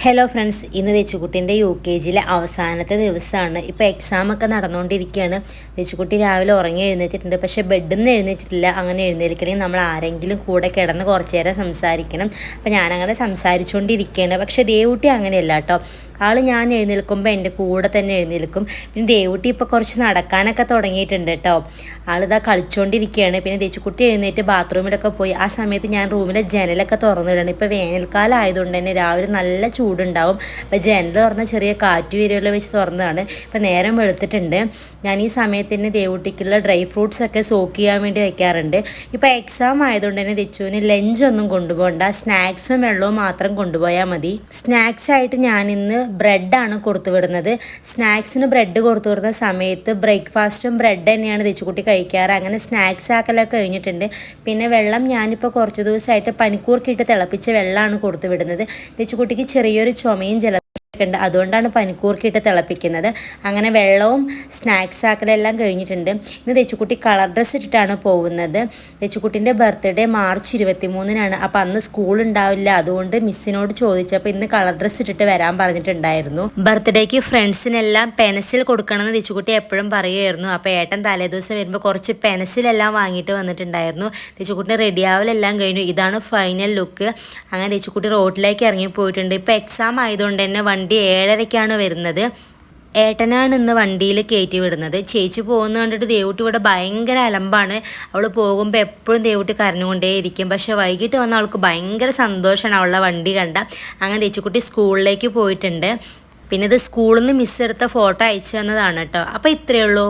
Hello friends, ഇന്ന് തെച്ചുകുട്ടീൻ്റെ UKGയിലെ അവസാനത്തെ ദിവസമാണ്. ഇപ്പോൾ എക്സാമൊക്കെ നടന്നുകൊണ്ടിരിക്കുകയാണ്. തെച്ചുകുട്ടി രാവിലെ ഉറങ്ങി എഴുന്നേറ്റിട്ടുണ്ട്, പക്ഷേ ബെഡിൽ നിന്ന് എഴുന്നേറ്റിട്ടില്ല. അങ്ങനെ എഴുന്നേൽക്കണമെങ്കിൽ നമ്മൾ ആരെങ്കിലും കൂടെ കിടന്ന് കുറച്ച് നേരം സംസാരിക്കണം. അപ്പോൾ ഞാനങ്ങനെ സംസാരിച്ചുകൊണ്ടിരിക്കുകയാണ്. പക്ഷേ ദേവുട്ടി അങ്ങനെയല്ല കേട്ടോ. ഞാൻ എഴുന്നേൽക്കുമ്പോൾ എൻ്റെ കൂടെ തന്നെ എഴുന്നേൽക്കും. പിന്നെ ദേവുട്ടി ഇപ്പോൾ കുറച്ച് നടക്കാനൊക്കെ തുടങ്ങിയിട്ടുണ്ട് കേട്ടോ. ആളിതാ കളിച്ചുകൊണ്ടിരിക്കുകയാണ്. പിന്നെ തെച്ചുകുട്ടി എഴുന്നേറ്റ് ബാത്റൂമിലൊക്കെ പോയി. ആ സമയത്ത് ഞാൻ റൂമിലെ ജനലൊക്കെ തുറന്നിടണം. ഇപ്പോൾ വേനൽക്കാലം ആയതുകൊണ്ട് തന്നെ രാവിലെ നല്ല ചൂടുണ്ടാവും. അപ്പോൾ ജനൽ തുറന്ന ചെറിയ കാറ്റ് വീരുകളിൽ വെച്ച് തുറന്നതാണ്. ഇപ്പോൾ നേരം വെളുത്തിട്ടുണ്ട്. ഞാൻ ഈ സമയത്തിന് ദേവുട്ടിക്കുള്ള ഡ്രൈ ഫ്രൂട്ട്സ് ഒക്കെ സോക്ക് ചെയ്യാൻ വേണ്ടി വയ്ക്കാറുണ്ട്. ഇപ്പോൾ എക്സാം ആയതുകൊണ്ട് തന്നെ തെച്ചുവിന് ലഞ്ചൊന്നും കൊണ്ടുപോകണ്ട, സ്നാക്സും വെള്ളവും മാത്രം കൊണ്ടുപോയാൽ മതി. സ്നാക്സ് ആയിട്ട് ഞാനിന്ന് ബ്രെഡാണ് കൊടുത്തു വിടുന്നത്. സ്നാക്സിന് ബ്രെഡ് കൊടുത്തു വിടുന്ന സമയത്ത് ബ്രേക്ക്ഫാസ്റ്റും ബ്രെഡ് തന്നെയാണ് തെച്ചുകുട്ടി കഴിക്കാറ്. അങ്ങനെ സ്നാക്സ് ആക്കലൊക്കെ കഴിഞ്ഞിട്ടുണ്ട്. പിന്നെ വെള്ളം ഞാനിപ്പോൾ കുറച്ച് ദിവസമായിട്ട് പനിക്കൂർക്കിട്ട് തിളപ്പിച്ച വെള്ളമാണ് കൊടുത്തു വിടുന്നത്. തെച്ചുകുട്ടിക്ക് ചെറിയൊരു ചുമയും ഉണ്ട്, അതുകൊണ്ടാണ് പനിക്കൂർക്കിട്ട് തിളപ്പിക്കുന്നത്. അങ്ങനെ വെള്ളവും സ്നാക്സ് ആക്കലെല്ലാം കഴിഞ്ഞിട്ടുണ്ട്. ഇന്ന് തെച്ചുകുട്ടി കളർ ഡ്രസ്സ് ഇട്ടിട്ടാണ് പോകുന്നത്. തെച്ചുകുട്ടിൻ്റെ ബർത്ത്ഡേ മാർച്ച് 23-നാണ്. അപ്പോൾ അന്ന് സ്കൂൾ ഉണ്ടാവില്ല. അതുകൊണ്ട് മിസ്സിനോട് ചോദിച്ചപ്പോൾ ഇന്ന് കളർ ഡ്രസ്സ് ഇട്ടിട്ട് വരാൻ പറഞ്ഞിട്ടുണ്ടായിരുന്നു. ബർത്ത്ഡേക്ക് ഫ്രണ്ട്സിനെല്ലാം പെൻസിൽ കൊടുക്കണമെന്ന് തെച്ചുകുട്ടി എപ്പോഴും പറയുമായിരുന്നു. അപ്പോൾ ഏട്ടൻ തലേദിവസം വരുമ്പോൾ കുറച്ച് പെൻസിലെല്ലാം വാങ്ങിയിട്ട് വന്നിട്ടുണ്ടായിരുന്നു. തെച്ചുകുട്ടി റെഡിയാവലെല്ലാം കഴിഞ്ഞു. ഇതാണ് ഫൈനൽ ലുക്ക്. അങ്ങനെ തെച്ചുകുട്ടി റോഡിലേക്ക് ഇറങ്ങി പോയിട്ടുണ്ട്. ഇപ്പോൾ എക്സാം ആയതുകൊണ്ട് തന്നെ വണ്ടി 7:30-ക്കാണ് വരുന്നത്. ഏട്ടനാണ് ഇന്ന് വണ്ടിയിൽ കയറ്റി വിടുന്നത്. ചേച്ചി പോകുന്ന കണ്ടിട്ട് ദേവുട്ടി ഇവിടെ ഭയങ്കര അലമ്പാണ്. അവൾ പോകുമ്പോൾ എപ്പോഴും ദേവുട്ടി കരഞ്ഞുകൊണ്ടേയിരിക്കും. പക്ഷേ വൈകിട്ട് വന്ന അവൾക്ക് ഭയങ്കര സന്തോഷമാണ് അവളുടെ വണ്ടി കണ്ട. അങ്ങനെ തെച്ചുകുട്ടി സ്കൂളിലേക്ക് പോയിട്ടുണ്ട്. പിന്നെ ഇത് സ്കൂളിൽ നിന്ന് മിസ് എടുത്ത ഫോട്ടോ അയച്ചു തന്നതാണ് കേട്ടോ. അപ്പോൾ ഇത്രയേ ഉള്ളൂ.